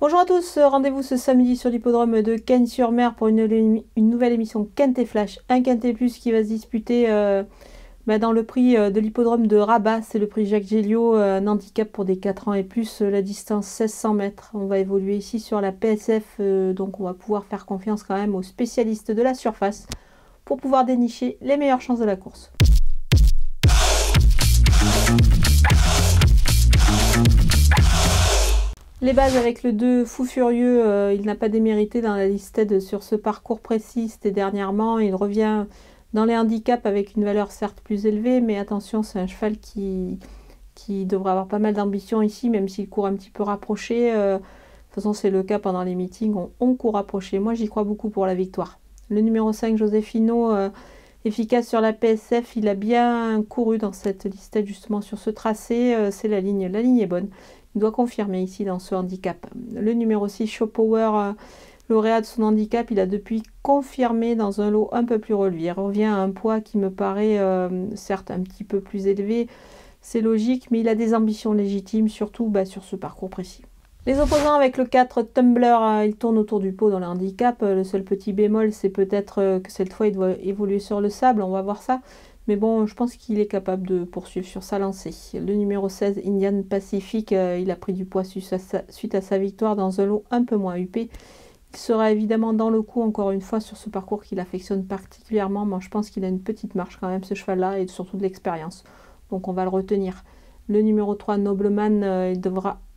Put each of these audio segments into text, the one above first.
Bonjour à tous, rendez-vous ce samedi sur l'hippodrome de Cagnes-sur-Mer pour une nouvelle émission Quintet Flash, un Quintet Plus qui va se disputer dans le prix de l'hippodrome de Rabat. C'est le prix Jacques Géliot, un handicap pour des 4 ans et plus, la distance 1600 mètres. On va évoluer ici sur la PSF, donc on va pouvoir faire confiance quand même aux spécialistes de la surface pour pouvoir dénicher les meilleures chances de la course. Les bases avec le 2 Fou Furieux, il n'a pas démérité dans la listed sur ce parcours précis. C'était dernièrement, il revient dans les handicaps avec une valeur certes plus élevée, mais attention, c'est un cheval qui devrait avoir pas mal d'ambition ici, même s'il court un petit peu rapproché. De toute façon, c'est le cas pendant les meetings, on court rapproché. Moi, j'y crois beaucoup pour la victoire. Le numéro 5, Josefino, efficace sur la PSF, il a bien couru dans cette listed justement sur ce tracé. C'est la ligne est bonne. Il doit confirmer ici dans ce handicap. Le numéro 6, Show Power, lauréat de son handicap, il a depuis confirmé dans un lot un peu plus relevé. Il revient à un poids qui me paraît certes un petit peu plus élevé. C'est logique, mais il a des ambitions légitimes, surtout sur ce parcours précis. Les opposants avec le 4, Tumbler, il tourne autour du pot dans le handicap. Le seul petit bémol, c'est peut-être que cette fois, il doit évoluer sur le sable. On va voir ça. Mais bon, je pense qu'il est capable de poursuivre sur sa lancée. Le numéro 16, Indian Pacific, il a pris du poids suite à sa victoire dans un lot un peu moins huppé. Il sera évidemment dans le coup, encore une fois, sur ce parcours qu'il affectionne particulièrement. Moi, je pense qu'il a une petite marche quand même, ce cheval-là, et surtout de l'expérience. Donc, on va le retenir. Le numéro 3, Nobleman,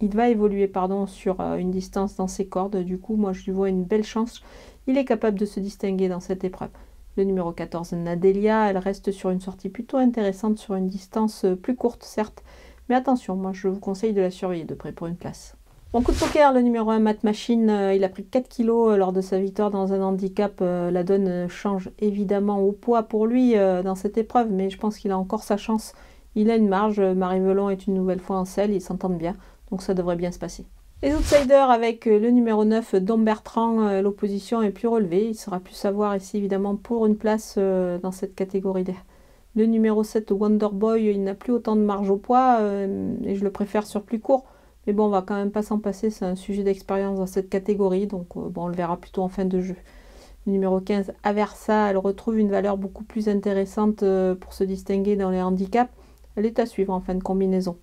il va évoluer sur une distance dans ses cordes. Du coup, moi, je lui vois une belle chance. Il est capable de se distinguer dans cette épreuve. Le numéro 14, Nadelia, elle reste sur une sortie plutôt intéressante, sur une distance plus courte, certes. Mais attention, moi, je vous conseille de la surveiller de près pour une place. Mon coup de poker, le numéro 1, Matt Machine, il a pris 4 kg lors de sa victoire dans un handicap. La donne change évidemment au poids pour lui dans cette épreuve, mais je pense qu'il a encore sa chance. Il a une marge. Marie Velon est une nouvelle fois en selle, ils s'entendent bien, donc ça devrait bien se passer. Les outsiders avec le numéro 9, Dom Bertrand, l'opposition est plus relevée. Il sera plus savoir ici évidemment pour une place dans cette catégorie. Le numéro 7, Wonderboy, il n'a plus autant de marge au poids et je le préfère sur plus court. Mais bon, on va quand même pas s'en passer, c'est un sujet d'expérience dans cette catégorie, donc on le verra plutôt en fin de jeu. Le numéro 15, Aversa, elle retrouve une valeur beaucoup plus intéressante pour se distinguer dans les handicaps. Elle est à suivre en fin de combinaison.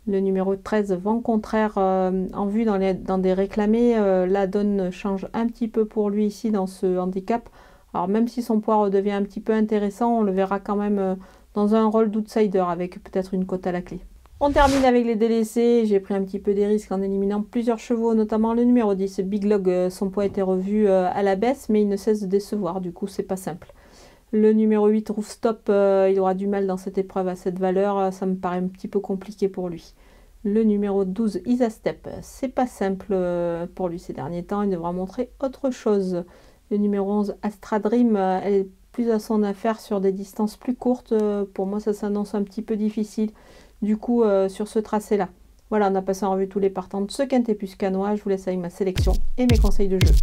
Le numéro 13, Vent Contraire, en vue dans des réclamés, la donne change un petit peu pour lui ici dans ce handicap. Alors même si son poids redevient un petit peu intéressant, on le verra quand même dans un rôle d'outsider avec peut-être une cote à la clé. On termine avec les délaissés. J'ai pris un petit peu des risques en éliminant plusieurs chevaux, notamment le numéro 10, Big Log. Son poids était revu à la baisse, mais il ne cesse de décevoir, du coup c'est pas simple. Le numéro 8, Roofstop, il aura du mal dans cette épreuve à cette valeur. Ça me paraît un petit peu compliqué pour lui. Le numéro 12, Isastep, c'est pas simple pour lui ces derniers temps. Il devra montrer autre chose. Le numéro 11, Astra Dream, elle est plus à son affaire sur des distances plus courtes. Pour moi, ça s'annonce un petit peu difficile. Du coup, sur ce tracé-là. Voilà, on a passé en revue tous les partants de ce Quintet Plus canois. Je vous laisse avec ma sélection et mes conseils de jeu.